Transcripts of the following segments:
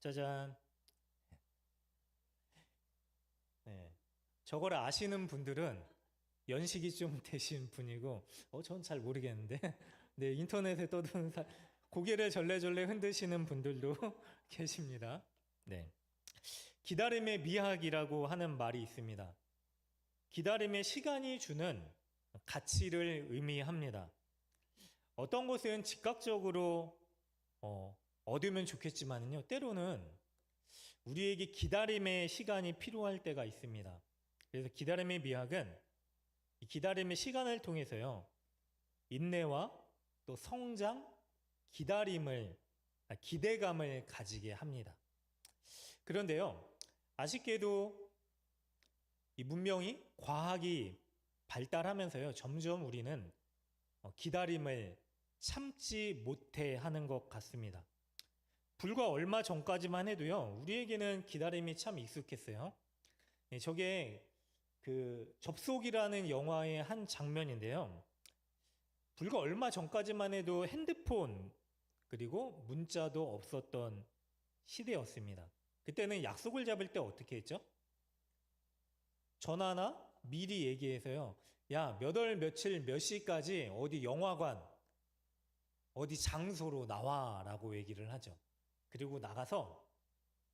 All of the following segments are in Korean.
짜잔. 네. 저걸 아시는 분들은 연식이 좀 되신 분이고, 전 잘 모르겠는데. 네, 인터넷에 떠도는 고개를 절레절레 흔드시는 분들도 계십니다. 네. 기다림의 미학이라고 하는 말이 있습니다. 기다림의 시간이 주는 가치를 의미합니다. 어떤 것은 즉각적으로 얻으면 좋겠지만요, 때로는 우리에게 기다림의 시간이 필요할 때가 있습니다. 그래서 기다림의 미학은 이 기다림의 시간을 통해서요, 인내와 또 성장, 기대감을 가지게 합니다. 그런데요, 아쉽게도 이 문명이 과학이 발달하면서요, 점점 우리는 기다림을 참지 못해 하는 것 같습니다. 불과 얼마 전까지만 해도요, 우리에게는 기다림이 참 익숙했어요. 네, 저게 그 접속이라는 영화의 한 장면인데요. 불과 얼마 전까지만 해도 핸드폰 그리고 문자도 없었던 시대였습니다. 그때는 약속을 잡을 때 어떻게 했죠? 전화나 미리 얘기해서요. 야, 몇 월 며칠 몇 시까지 어디 영화관, 어디 장소로 나와라고 얘기를 하죠. 그리고 나가서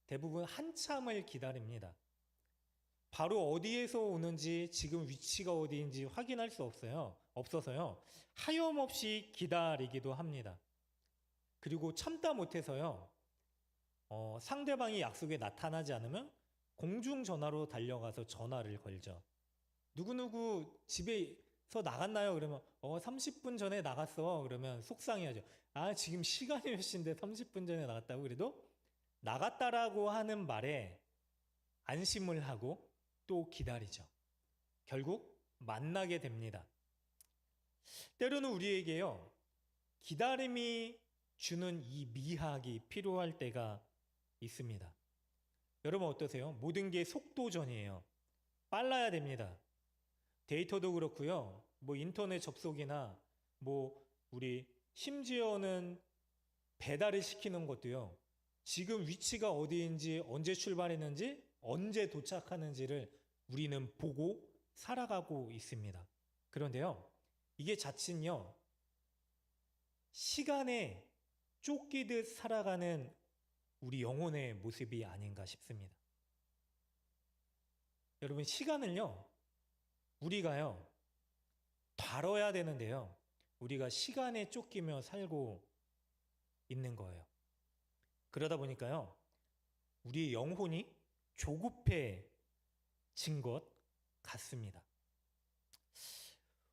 대부분 한참을 기다립니다. 바로 어디에서 오는지 지금 위치가 어디인지 확인할 수 없어서요. 하염없이 기다리기도 합니다. 그리고 참다 못해서요. 상대방이 약속에 나타나지 않으면 공중전화로 달려가서 전화를 걸죠. 누구누구 집에서 나갔나요? 그러면 30분 전에 나갔어. 그러면 속상해하죠. 아, 지금 시간이 몇 시인데 30분 전에 나갔다고. 그래도 나갔다라고 하는 말에 안심을 하고 또 기다리죠. 결국 만나게 됩니다. 때로는 우리에게요, 기다림이 주는 이 미학이 필요할 때가 있습니다. 여러분 어떠세요? 모든 게 속도전이에요. 빨라야 됩니다. 데이터도 그렇고요. 뭐 인터넷 접속이나 뭐 우리 심지어는 배달을 시키는 것도요. 지금 위치가 어디인지, 언제 출발했는지, 언제 도착하는지를 우리는 보고 살아가고 있습니다. 그런데요, 이게 자칫요, 시간에 쫓기듯 살아가는 우리 영혼의 모습이 아닌가 싶습니다. 여러분, 시간을요, 우리가요, 다뤄야 되는데요, 우리가 시간에 쫓기며 살고 있는 거예요. 그러다 보니까요, 우리의 영혼이 조급해진 것 같습니다.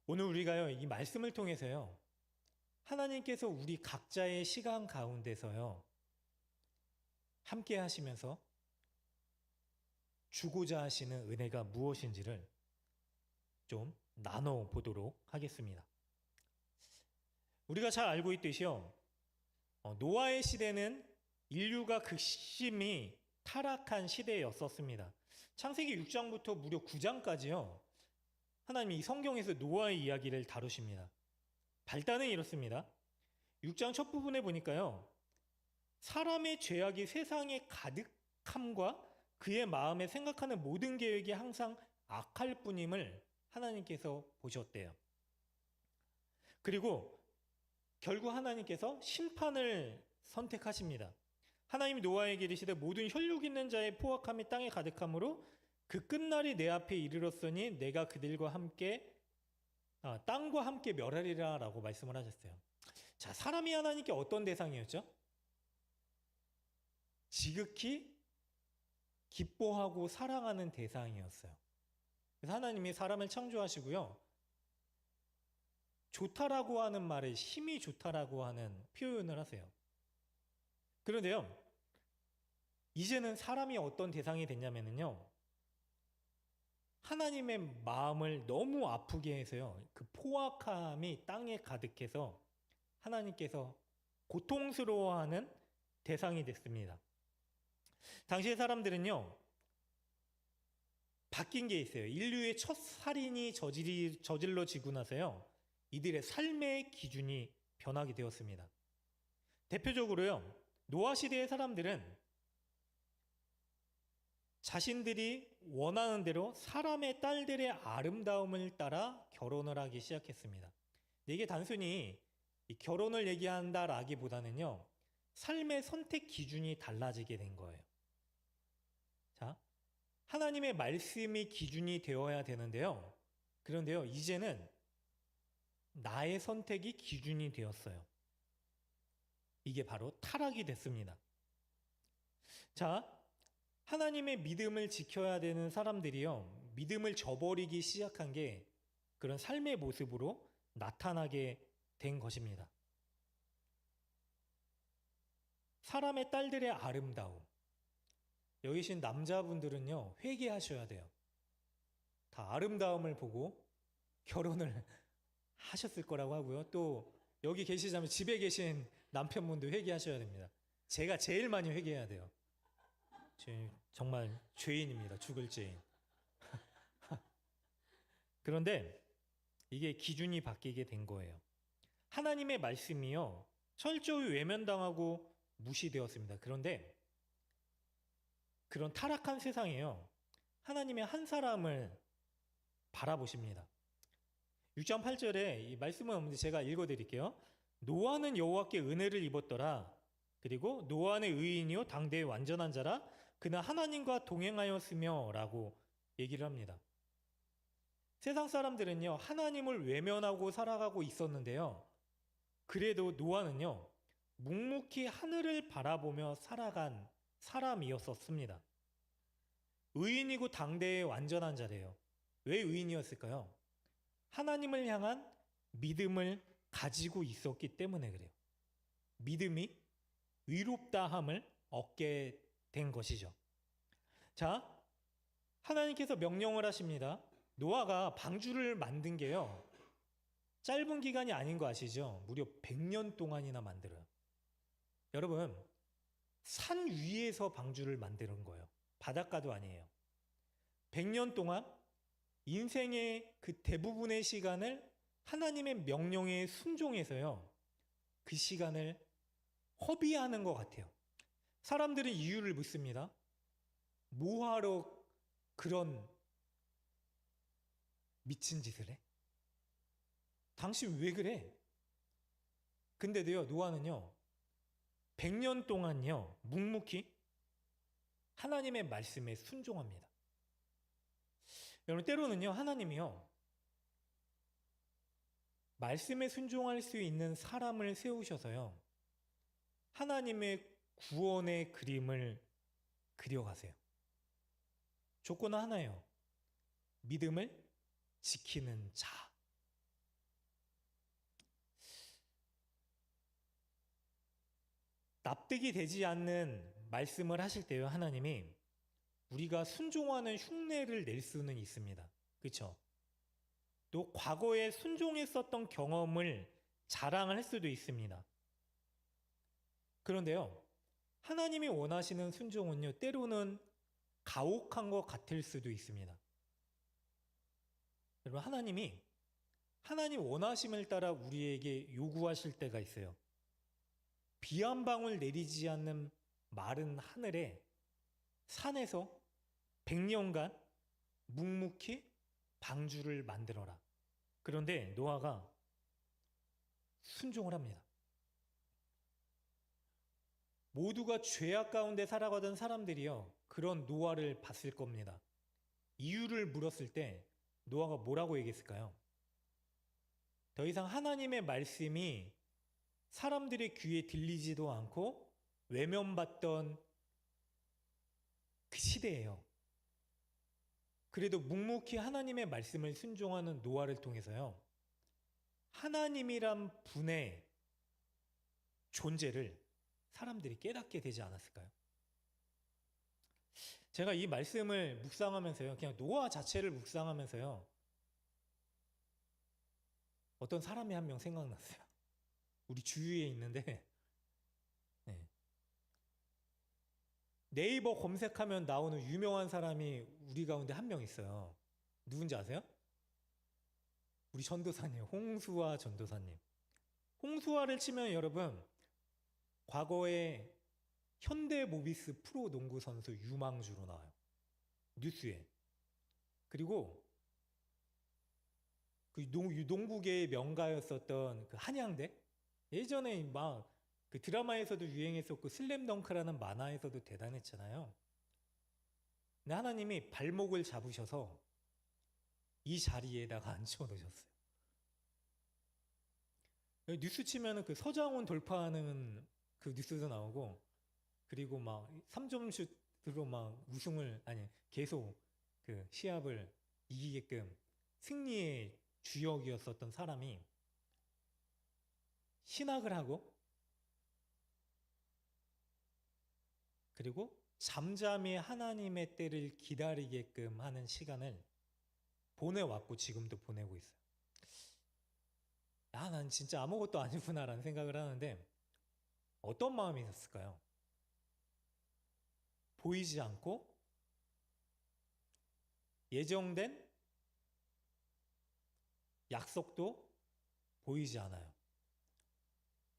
오늘 우리가요, 이 말씀을 통해서요, 하나님께서 우리 각자의 시간 가운데서요, 함께 하시면서 주고자 하시는 은혜가 무엇인지를 좀 나눠보도록 하겠습니다. 우리가 잘 알고 있듯이요, 노아의 시대는 인류가 극심히 타락한 시대였었습니다. 창세기 6장부터 무려 9장까지요, 하나님이 이 성경에서 노아의 이야기를 다루십니다. 발단은 이렇습니다. 6장 첫 부분에 보니까요, 사람의 죄악이 세상에 가득함과 그의 마음에 생각하는 모든 계획이 항상 악할 뿐임을 하나님께서 보셨대요. 그리고 결국 하나님께서 심판을 선택하십니다. 하나님이 노아에게 이르시되 모든 혈육 있는 자의 포악함이 땅에 가득함으로 그 끝날이 내 앞에 이르렀으니 내가 그들과 함께 땅과 함께 멸하리라 라고 말씀을 하셨어요. 자, 사람이 하나님께 어떤 대상이었죠? 지극히 기뻐하고 사랑하는 대상이었어요. 그래서 하나님이 사람을 창조하시고요, 좋다라고 하는 말에 힘이 좋다라고 하는 표현을 하세요. 그런데요, 이제는 사람이 어떤 대상이 됐냐면요, 하나님의 마음을 너무 아프게 해서요, 그 포악함이 땅에 가득해서 하나님께서 고통스러워하는 대상이 됐습니다. 당시의 사람들은요, 바뀐 게 있어요. 인류의 첫 살인이 저질러지고 나서요, 이들의 삶의 기준이 변하게 되었습니다. 대표적으로요, 노아 시대의 사람들은 자신들이 원하는 대로 사람의 딸들의 아름다움을 따라 결혼을 하기 시작했습니다. 이게 단순히 이 결혼을 얘기한다라기보다는요, 삶의 선택 기준이 달라지게 된 거예요. 자, 하나님의 말씀이 기준이 되어야 되는데요. 그런데요, 이제는 나의 선택이 기준이 되었어요. 이게 바로 타락이 됐습니다. 자, 하나님의 믿음을 지켜야 되는 사람들이요, 믿음을 저버리기 시작한 게 그런 삶의 모습으로 나타나게 된 것입니다. 사람의 딸들의 아름다움. 여기 계신 남자분들은요, 회개하셔야 돼요. 다 아름다움을 보고 결혼을 하셨을 거라고 하고요. 또 여기 계시자면 집에 계신 남편분도 회개하셔야 됩니다. 제가 제일 많이 회개해야 돼요. 정말 죄인입니다. 죽을 죄인. 그런데 이게 기준이 바뀌게 된 거예요. 하나님의 말씀이요, 철저히 외면당하고 무시되었습니다. 그런데 그런 타락한 세상에요, 하나님의 한 사람을 바라보십니다. 6장 8절에 이 말씀은 없는데 제가 읽어드릴게요. 노아는 여호와께 은혜를 입었더라. 그리고 노아는 의인이요 당대의 완전한 자라. 그는 하나님과 동행하였으며 라고 얘기를 합니다. 세상 사람들은요, 하나님을 외면하고 살아가고 있었는데요, 그래도 노아는요, 묵묵히 하늘을 바라보며 살아간 사람이었었습니다. 의인이고 당대의 완전한 자래요. 왜 의인이었을까요? 하나님을 향한 믿음을 가지고 있었기 때문에 그래요. 믿음이 의롭다함을 얻게 된 것이죠. 자, 하나님께서 명령을 하십니다. 노아가 방주를 만든 게요, 짧은 기간이 아닌 거 아시죠? 무려 100년 동안이나 만들어요. 여러분, 산 위에서 방주를 만드는 거예요. 바닷가도 아니에요. 100년 동안 인생의 그 대부분의 시간을 하나님의 명령에 순종해서요, 그 시간을 허비하는 것 같아요. 사람들은 이유를 묻습니다. 뭐하러 그런 미친 짓을 해? 당신 왜 그래? 근데도요, 노아는요, 100년 동안요, 묵묵히 하나님의 말씀에 순종합니다. 여러분, 때로는요, 하나님이요, 말씀에 순종할 수 있는 사람을 세우셔서요, 하나님의 구원의 그림을 그려가세요. 조건은 하나예요. 믿음을 지키는 자. 납득이 되지 않는 말씀을 하실 때요, 하나님이 우리가 순종하는 흉내를 낼 수는 있습니다. 그렇죠? 또 과거에 순종했었던 경험을 자랑을 할 수도 있습니다. 그런데요, 하나님이 원하시는 순종은요, 때로는 가혹한 것 같을 수도 있습니다. 여러분, 하나님 원하심을 따라 우리에게 요구하실 때가 있어요. 비 한 방울 내리지 않는 마른 하늘에 산에서 100년간 묵묵히 방주를 만들어라. 그런데 노아가 순종을 합니다. 모두가 죄악 가운데 살아가던 사람들이요, 그런 노아를 봤을 겁니다. 이유를 물었을 때 노아가 뭐라고 얘기했을까요? 더 이상 하나님의 말씀이 사람들의 귀에 들리지도 않고 외면받던 그 시대예요. 그래도 묵묵히 하나님의 말씀을 순종하는 노아를 통해서요, 하나님이란 분의 존재를 사람들이 깨닫게 되지 않았을까요? 제가 이 말씀을 묵상하면서요, 그냥 노아 자체를 묵상하면서요, 어떤 사람이 한 명 생각났어요. 우리 주위에 있는데, 네. 네이버 검색하면 나오는 유명한 사람이 우리 가운데 한 명 있어요. 누군지 아세요? 우리 전도사님, 홍수아 전도사님. 홍수아를 치면 여러분, 과거에 현대모비스 프로 농구 선수 유망주로 나와요. 뉴스에. 그리고 그 농구계의 명가였었던 그 한양대, 예전에 막 그 드라마에서도 유행했었고 슬램덩크라는 만화에서도 대단했잖아요. 근데 하나님이 발목을 잡으셔서 이 자리에다가 앉혀 놓으셨어요. 뉴스 치면은 그 서장훈 돌파하는 그 뉴스도 나오고, 그리고 막 3점 슛으로 막 우승을, 아니 계속 그 시합을 이기게끔 승리의 주역이었었던 사람이 신학을 하고, 그리고 잠잠히 하나님의 때를 기다리게끔 하는 시간을 보내왔고 지금도 보내고 있어요. 난 진짜 아무것도 아니구나라는 생각을 하는데, 어떤 마음이 있었을까요? 보이지 않고 예정된 약속도 보이지 않아요.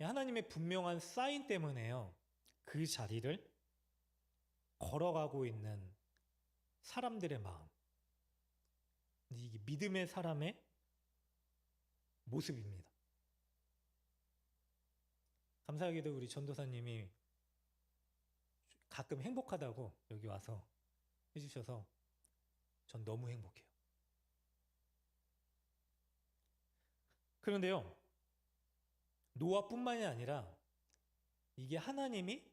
하나님의 분명한 사인 때문에요, 그 자리를 걸어가고 있는 사람들의 마음, 이게 믿음의 사람의 모습입니다. 감사하게도 우리 전도사님이 가끔 행복하다고 여기 와서 해주셔서 전 너무 행복해요. 그런데요, 노아뿐만이 아니라 이게 하나님이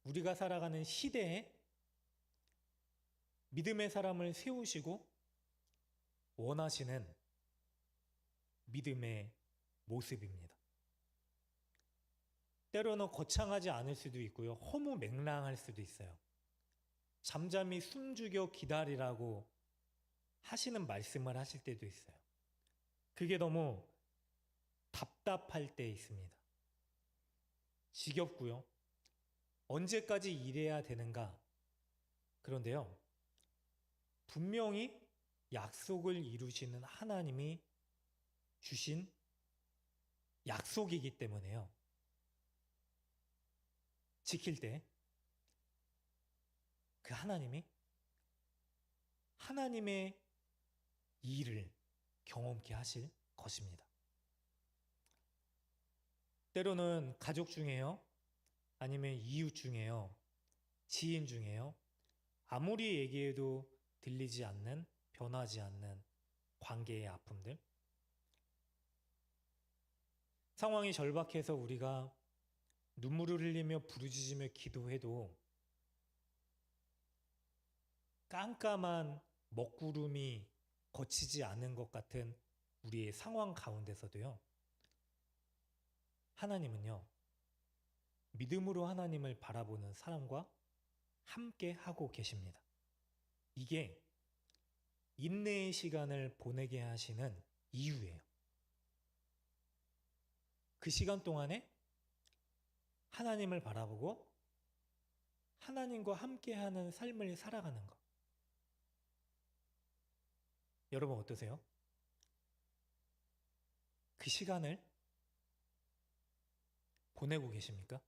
우리가 살아가는 시대에 믿음의 사람을 세우시고 원하시는 믿음의 모습입니다. 때로는 거창하지 않을 수도 있고요, 허무맹랑할 수도 있어요. 잠잠히 숨죽여 기다리라고 하시는 말씀을 하실 때도 있어요. 그게 너무 답답할 때 있습니다. 지겹고요. 언제까지 일해야 되는가? 그런데요, 분명히 약속을 이루시는 하나님이 주신 약속이기 때문에요, 지킬 때 그 하나님이 하나님의 일을 경험케 하실 것입니다. 때로는 가족 중에요, 아니면 이웃 중에요, 지인 중에요, 아무리 얘기해도 들리지 않는, 변하지 않는 관계의 아픔들, 상황이 절박해서 우리가 눈물을 흘리며 부르짖으며 기도해도 깜깜한 먹구름이 거치지 않은 것 같은 우리의 상황 가운데서도요, 하나님은요, 믿음으로 하나님을 바라보는 사람과 함께 하고 계십니다. 이게 인내의 시간을 보내게 하시는 이유예요. 그 시간 동안에 하나님을 바라보고 하나님과 함께하는 삶을 살아가는 것. 여러분 어떠세요? 그 시간을 보내고 계십니까?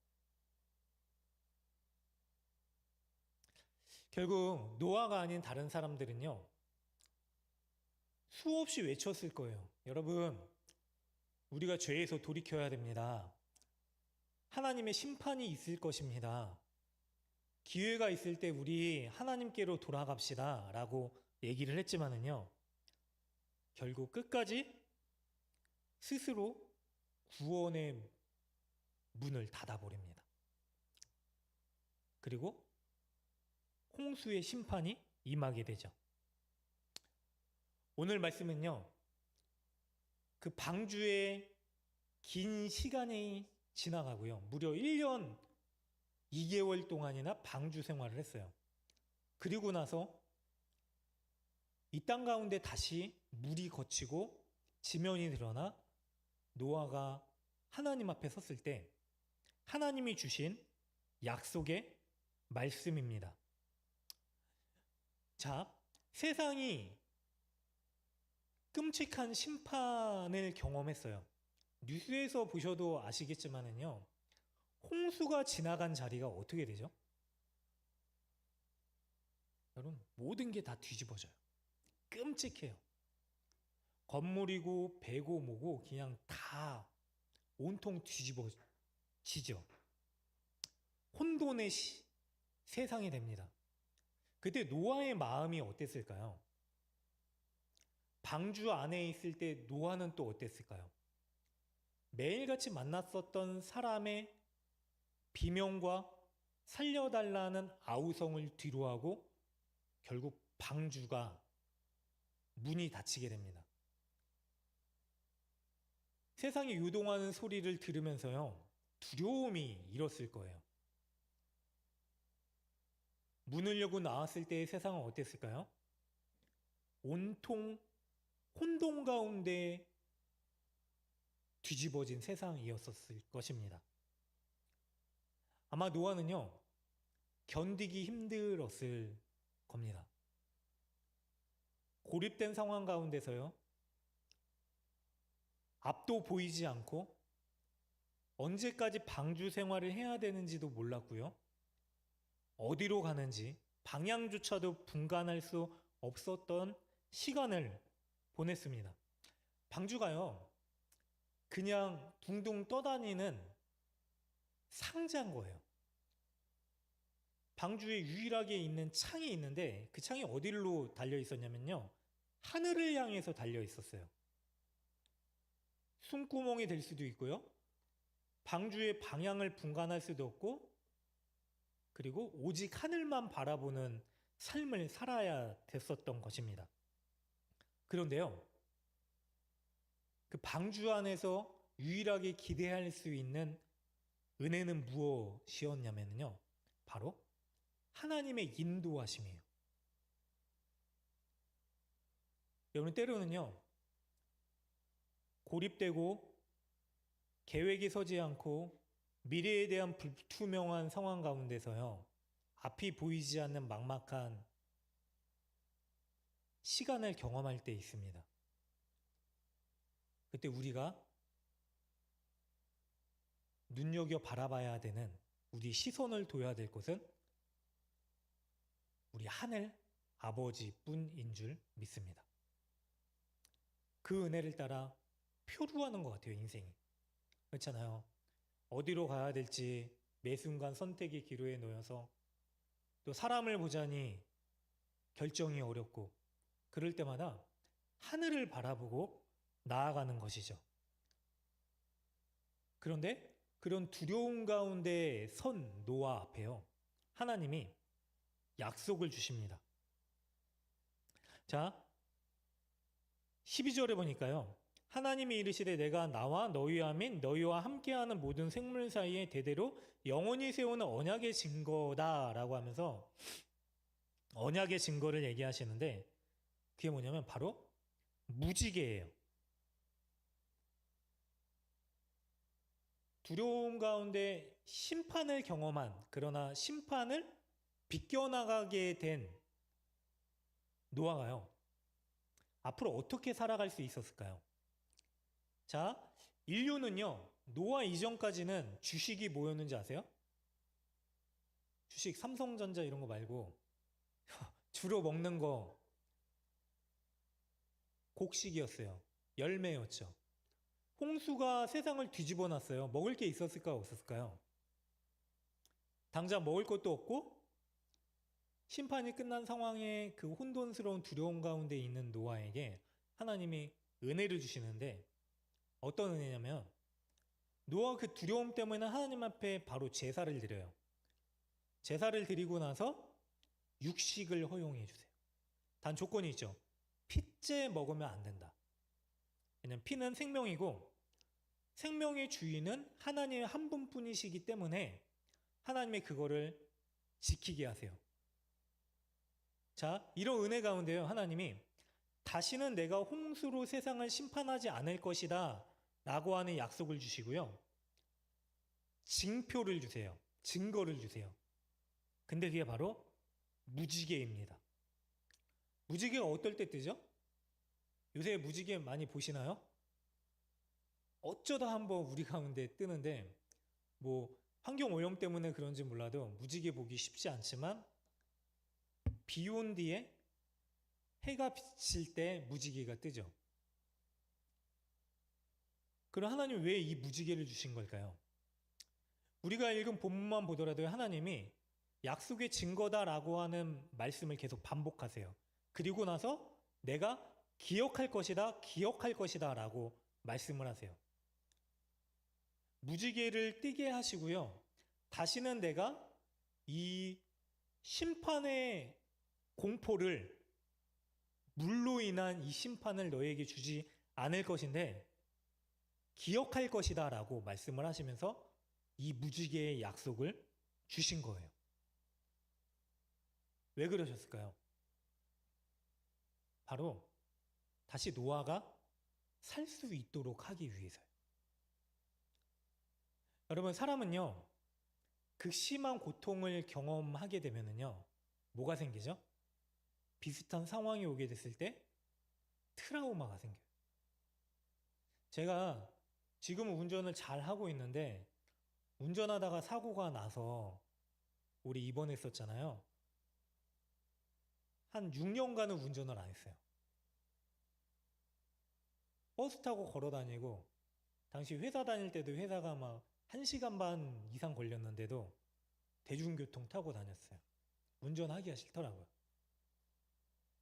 결국 노아가 아닌 다른 사람들은요, 수없이 외쳤을 거예요. 여러분, 우리가 죄에서 돌이켜야 됩니다. 하나님의 심판이 있을 것입니다. 기회가 있을 때 우리 하나님께로 돌아갑시다 라고 얘기를 했지만은요, 결국 끝까지 스스로 구원의 문을 닫아버립니다. 그리고 홍수의 심판이 임하게 되죠. 오늘 말씀은요, 그 방주의 긴 시간이 지나가고요, 무려 1년 2개월 동안이나 방주 생활을 했어요. 그리고 나서 이 땅 가운데 다시 물이 거치고 지면이 드러나 노아가 하나님 앞에 섰을 때 하나님이 주신 약속의 말씀입니다. 자, 세상이 끔찍한 심판을 경험했어요. 뉴스에서 보셔도 아시겠지만은요, 홍수가 지나간 자리가 어떻게 되죠? 여러분, 모든 게 다 뒤집어져요. 끔찍해요. 건물이고 배고 뭐고 그냥 다 온통 뒤집어지죠. 혼돈의 세상이 됩니다. 그때 노아의 마음이 어땠을까요? 방주 안에 있을 때 노아는 또 어땠을까요? 매일같이 만났었던 사람의 비명과 살려달라는 아우성을 뒤로하고 결국 방주가 문이 닫히게 됩니다. 세상이 요동하는 소리를 들으면서요, 두려움이 일었을 거예요. 문을 열고 나왔을 때의 세상은 어땠을까요? 온통 혼돈 가운데 뒤집어진 세상이었을 것입니다. 아마 노아는요, 견디기 힘들었을 겁니다. 고립된 상황 가운데서요, 앞도 보이지 않고 언제까지 방주 생활을 해야 되는지도 몰랐고요. 어디로 가는지 방향조차도 분간할 수 없었던 시간을 보냈습니다. 방주가요, 그냥 둥둥 떠다니는 상자인 거예요. 방주에 유일하게 있는 창이 있는데 그 창이 어디로 달려 있었냐면요, 하늘을 향해서 달려 있었어요. 숨구멍이 될 수도 있고요, 방주의 방향을 분간할 수도 없고, 그리고 오직 하늘만 바라보는 삶을 살아야 됐었던 것입니다. 그런데요, 그 방주 안에서 유일하게 기대할 수 있는 은혜는 무엇이었냐면요, 바로 하나님의 인도하심이에요. 여러분, 때로는요, 고립되고 계획이 서지 않고 미래에 대한 불투명한 상황 가운데서요, 앞이 보이지 않는 막막한 시간을 경험할 때 있습니다. 그때 우리가 눈여겨 바라봐야 되는, 우리 시선을 둬야 될 곳은 우리 하늘 아버지뿐인 줄 믿습니다. 그 은혜를 따라 표류하는 것 같아요, 인생이. 그렇잖아요. 어디로 가야 될지 매 순간 선택의 기로에 놓여서, 또 사람을 보자니 결정이 어렵고, 그럴 때마다 하늘을 바라보고 나아가는 것이죠. 그런데 그런 두려움 가운데 선 노아 앞에요, 하나님이 약속을 주십니다. 자, 12절에 보니까요, 하나님이 이르시되 내가 나와 너희와 및 너희와 함께하는 모든 생물 사이에 대대로 영원히 세우는 언약의 증거다라고 하면서 언약의 증거를 얘기하시는데, 그게 뭐냐면 바로 무지개예요. 두려움 가운데 심판을 경험한, 그러나 심판을 비껴나가게 된 노아가요, 앞으로 어떻게 살아갈 수 있었을까요? 자, 인류는요, 노아 이전까지는 주식이 뭐였는지 아세요? 주식 삼성전자 이런 거 말고 주로 먹는 거 곡식이었어요. 열매였죠. 홍수가 세상을 뒤집어 놨어요. 먹을 게 있었을까 없었을까요? 당장 먹을 것도 없고 심판이 끝난 상황에 그 혼돈스러운 두려움 가운데 있는 노아에게 하나님이 은혜를 주시는데, 어떤 은혜냐면 노아 그 두려움 때문에 하나님 앞에 바로 제사를 드려요. 제사를 드리고 나서 육식을 허용해 주세요. 단 조건이 있죠. 피째 먹으면 안 된다. 왜냐면 피는 생명이고 생명의 주인은 하나님 한 분뿐이시기 때문에 하나님이 그거를 지키게 하세요. 자, 이런 은혜 가운데요, 하나님이 다시는 내가 홍수로 세상을 심판하지 않을 것이다 라고 하는 약속을 주시고요, 징표를 주세요. 증거를 주세요. 근데 그게 바로 무지개입니다. 무지개가 어떨 때 뜨죠? 요새 무지개 많이 보시나요? 어쩌다 한번 우리 가운데 뜨는데, 뭐 환경 오염 때문에 그런지 몰라도 무지개 보기 쉽지 않지만 비 온 뒤에 해가 비칠 때 무지개가 뜨죠. 그럼 하나님 왜 이 무지개를 주신 걸까요? 우리가 읽은 본문만 보더라도 하나님이 약속의 증거다라고 하는 말씀을 계속 반복하세요. 그리고 나서 내가 기억할 것이다, 기억할 것이다 라고 말씀을 하세요. 무지개를 뜨게 하시고요. 다시는 내가 이 심판의 공포를, 물로 인한 이 심판을 너에게 주지 않을 것인데 기억할 것이다 라고 말씀을 하시면서 이 무지개의 약속을 주신 거예요. 왜 그러셨을까요? 바로 다시 노아가 살 수 있도록 하기 위해서요. 여러분, 사람은요, 극심한 고통을 경험하게 되면은요, 뭐가 생기죠? 비슷한 상황이 오게 됐을 때 트라우마가 생겨요. 제가 지금은 운전을 잘 하고 있는데 운전하다가 사고가 나서 우리 입원했었잖아요. 한 6년간은 운전을 안 했어요. 버스 타고 걸어 다니고, 당시 회사 다닐 때도 회사가 막 1시간 반 이상 걸렸는데도 대중교통 타고 다녔어요. 운전하기가 싫더라고요.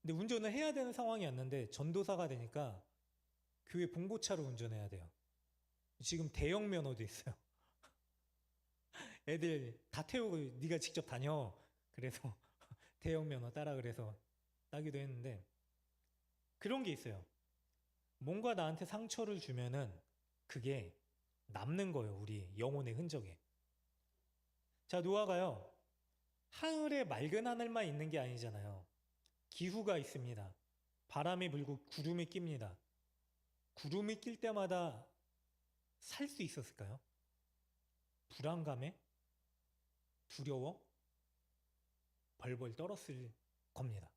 근데 운전을 해야 되는 상황이었는데 전도사가 되니까 교회 봉고차로 운전해야 돼요. 지금 대형 면허도 있어요. 애들 다 태우고 네가 직접 다녀. 그래서 대형 면허 따라 그래서 따기도 했는데, 그런 게 있어요. 뭔가 나한테 상처를 주면은 그게 남는 거예요. 우리 영혼의 흔적에. 자, 노아가요, 하늘에 맑은 하늘만 있는 게 아니잖아요. 기후가 있습니다. 바람이 불고 구름이 낍니다. 구름이 낄 때마다 살 수 있었을까요? 불안감에 두려워 벌벌 떨었을 겁니다.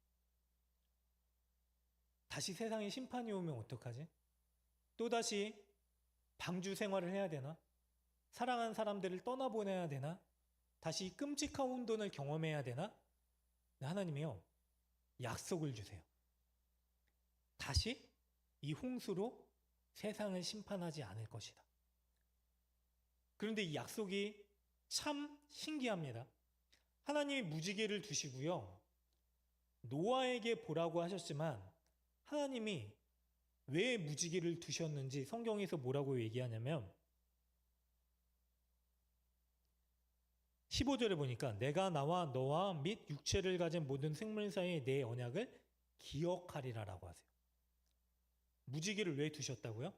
다시 세상에 심판이 오면 어떡하지? 또다시 방주 생활을 해야 되나? 사랑하는 사람들을 떠나보내야 되나? 다시 끔찍한 혼돈을 경험해야 되나? 하나님이요, 약속을 주세요. 다시 이 홍수로 세상을 심판하지 않을 것이다. 그런데 이 약속이 참 신기합니다. 하나님이 무지개를 두시고요, 노아에게 보라고 하셨지만 하나님이 왜 무지개를 두셨는지 성경에서 뭐라고 얘기하냐면 15절에 보니까 내가 나와 너와 및 육체를 가진 모든 생물 사이의 내 언약을 기억하리라라고 하세요. 무지개를 왜 두셨다고요?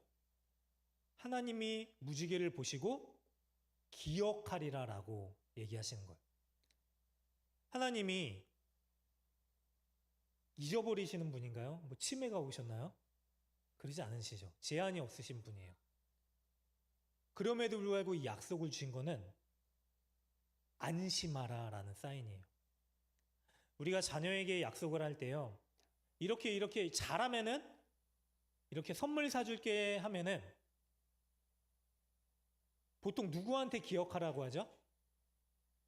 하나님이 무지개를 보시고 기억하리라라고 얘기하시는 거예요. 하나님이 잊어버리시는 분인가요? 뭐 치매가 오셨나요? 그러지 않으시죠. 제한이 없으신 분이에요. 그럼에도 불구하고 이 약속을 주신 거는 안심하라 라는 사인이에요. 우리가 자녀에게 약속을 할 때요, 이렇게 잘하면은 이렇게 선물 사줄게 하면은 보통 누구한테 기억하라고 하죠?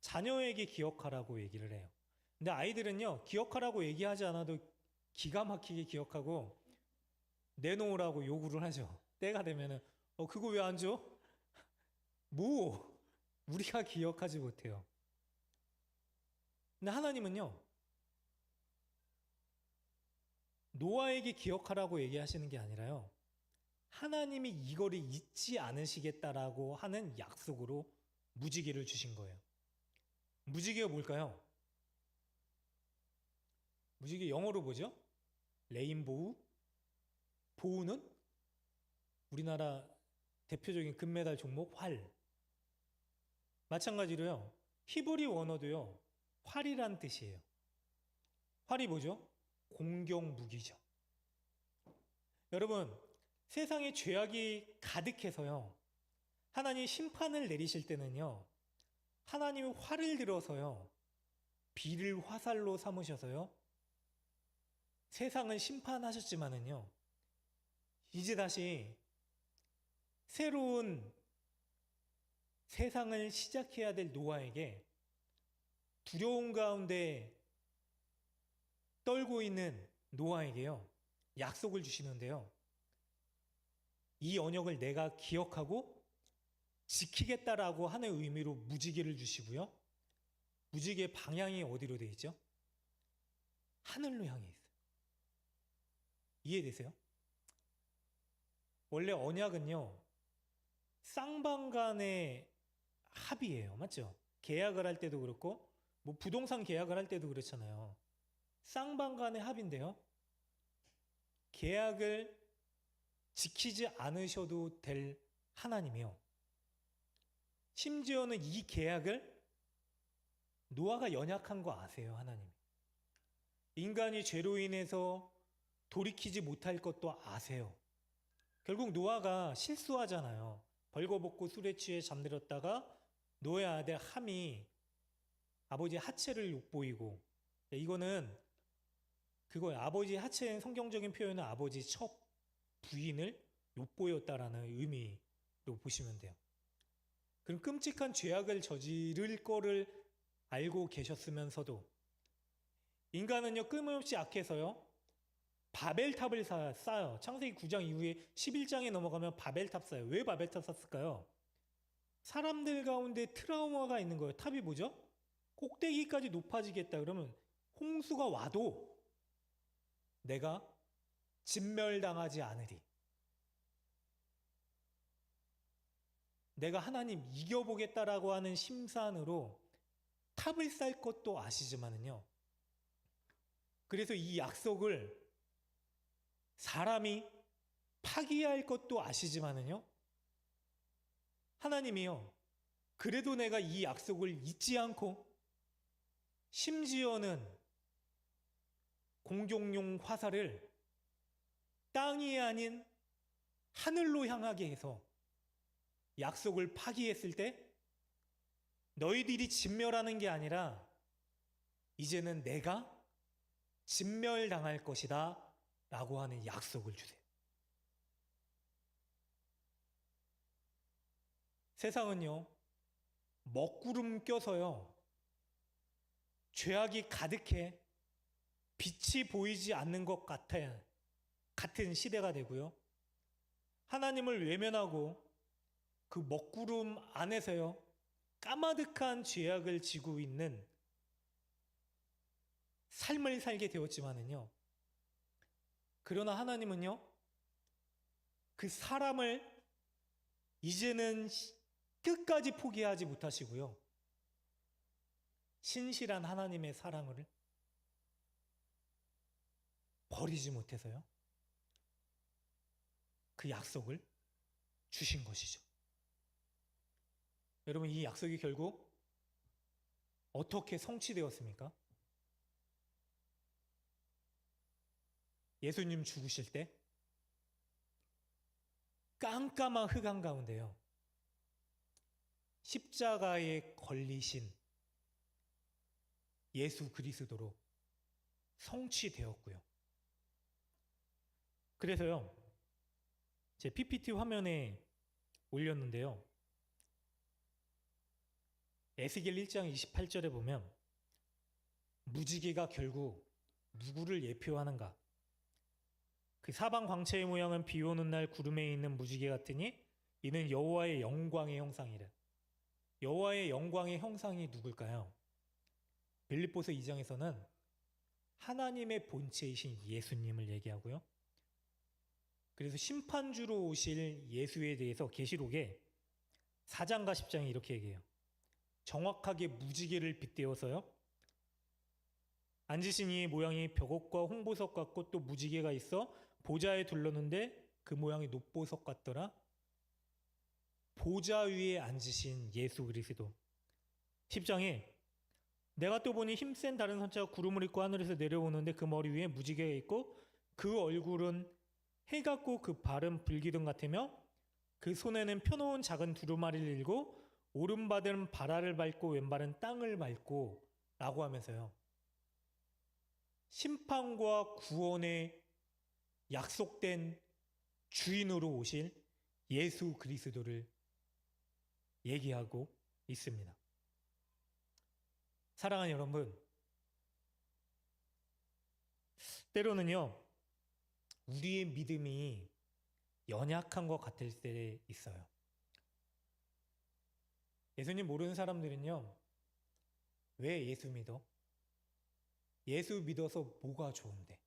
자녀에게 기억하라고 얘기를 해요. 근데 아이들은요, 기억하라고 얘기하지 않아도 기가 막히게 기억하고 내놓으라고 요구를 하죠. 때가 되면은 그거 왜 안 줘? 뭐 우리가 기억하지 못해요. 근데 하나님은요, 노아에게 기억하라고 얘기하시는 게 아니라요, 하나님이 이거를 잊지 않으시겠다라고 하는 약속으로 무지개를 주신 거예요. 무지개가 뭘까요? 무지개 영어로 뭐죠? 레인보우? 보우는 우리나라 대표적인 금메달 종목 활. 마찬가지로요, 히브리 원어도요, 활이란 뜻이에요. 활이 뭐죠? 공격 무기죠. 여러분, 세상에 죄악이 가득해서요, 하나님 심판을 내리실 때는요, 하나님이 활을 들어서요, 비를 화살로 삼으셔서요, 세상을 심판하셨지만은요, 이제 다시 새로운 세상을 시작해야 될 노아에게 두려움 가운데 떨고 있는 노아에게요, 약속을 주시는데요. 이 언약을 내가 기억하고 지키겠다라고 하는 의미로 무지개를 주시고요. 무지개 방향이 어디로 되어 있죠? 하늘로 향해 있어요. 이해되세요? 원래 언약은요, 쌍방 간의 합의예요. 맞죠? 계약을 할 때도 그렇고, 뭐 부동산 계약을 할 때도 그렇잖아요. 쌍방 간의 합의인데요. 계약을 지키지 않으셔도 될 하나님이요. 심지어는 이 계약을 노아가 연약한 거 아세요, 하나님? 인간이 죄로 인해서 돌이키지 못할 것도 아세요. 결국 노아가 실수하잖아요. 벌거벗고 술에 취해 잠들었다가 노아의 아들 함이 아버지의 하체를 욕보이고, 이거는 그거예요. 아버지의 하체는 성경적인 표현은 아버지 첫 부인을 욕보였다라는 의미로 보시면 돼요. 그럼 끔찍한 죄악을 저지를 거를 알고 계셨으면서도 인간은요, 끊임없이 악해서요, 바벨탑을 쌓아요. 창세기 9장 이후에 11장에 넘어가면 바벨탑 쌓아요. 왜 바벨탑 쌓았을까요? 사람들 가운데 트라우마가 있는 거예요. 탑이 뭐죠? 꼭대기까지 높아지겠다 그러면 홍수가 와도 내가 진멸당하지 않으리. 내가 하나님 이겨보겠다라고 하는 심산으로 탑을 쌓을 것도 아시지만은요. 그래서 이 약속을 사람이 파기할 것도 아시지만은요. 하나님이요. 그래도 내가 이 약속을 잊지 않고 심지어는 공격용 화살을 땅이 아닌 하늘로 향하게 해서 약속을 파기했을 때 너희들이 진멸하는 게 아니라 이제는 내가 진멸당할 것이다 라고 하는 약속을 주세요. 세상은요, 먹구름 껴서요, 죄악이 가득해 빛이 보이지 않는 것 같은 시대가 되고요. 하나님을 외면하고 그 먹구름 안에서요, 까마득한 죄악을 지고 있는 삶을 살게 되었지만은요. 그러나 하나님은요, 그 사람을 이제는 끝까지 포기하지 못하시고요. 신실한 하나님의 사랑을 버리지 못해서요. 그 약속을 주신 것이죠. 여러분, 이 약속이 결국 어떻게 성취되었습니까? 예수님 죽으실 때 깜깜한 흑암 가운데요, 십자가에 걸리신 예수 그리스도로 성취되었고요. 그래서요, 제 PPT 화면에 올렸는데요. 에스겔 1장 28절에 보면 무지개가 결국 누구를 예표하는가? 그 사방 광채의 모양은 비 오는 날 구름에 있는 무지개 같으니 이는 여호와의 영광의 형상이래. 여호와의 영광의 형상이 누굴까요? 빌립보서 2장에서는 하나님의 본체이신 예수님을 얘기하고요. 그래서 심판주로 오실 예수에 대해서 계시록에 4장과 10장에 이렇게 얘기해요. 정확하게 무지개를 빗대어서요, 앉으신 이의 모양이 벽옥과 홍보석 같고 또 무지개가 있어 보좌에 둘렀는데 그 모양이 녹보석 같더라. 보좌 위에 앉으신 예수 그리스도. 10장에 내가 또 보니 힘센 다른 선자가 구름을 입고 하늘에서 내려오는데 그 머리 위에 무지개가 있고 그 얼굴은 해 같고 그 발은 불기둥 같으며 그 손에는 펴놓은 작은 두루마리를 들고 오른발은 바라를 밟고 왼발은 땅을 밟고 라고 하면서요, 심판과 구원의 약속된 주인으로 오실 예수 그리스도를 얘기하고 있습니다. 사랑하는 여러분, 때로는요, 우리의 믿음이 연약한 것 같을 때 있어요. 예수님 모르는 사람들은요, 왜 예수 믿어? 예수 믿어서 뭐가 좋은데?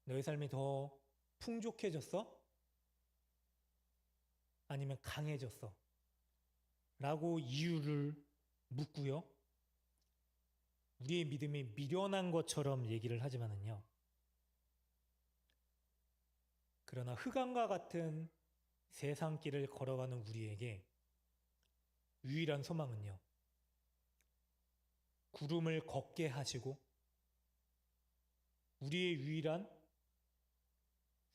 너의 삶이 더 풍족해졌어? 아니면 강해졌어? 라고 이유를 묻고요. 우리의 믿음이 미련한 것처럼 얘기를 하지만은요. 그러나 흑암과 같은 세상길을 걸어가는 우리에게 유일한 소망은요. 구름을 걷게 하시고 우리의 유일한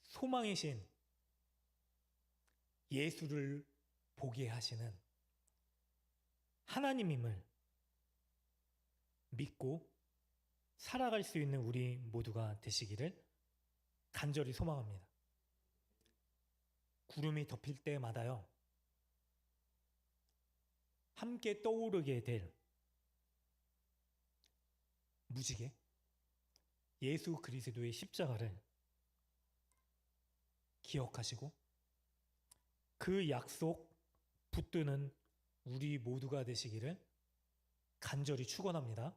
소망이신 예수를 보게 하시는 하나님임을 믿고 살아갈 수 있는 우리 모두가 되시기를 간절히 소망합니다. 구름이 덮일 때마다요. 함께 떠오르게 될 무지개 예수 그리스도의 십자가를 기억하시고 그 약속 붙드는 우리 모두가 되시기를 간절히 축원합니다.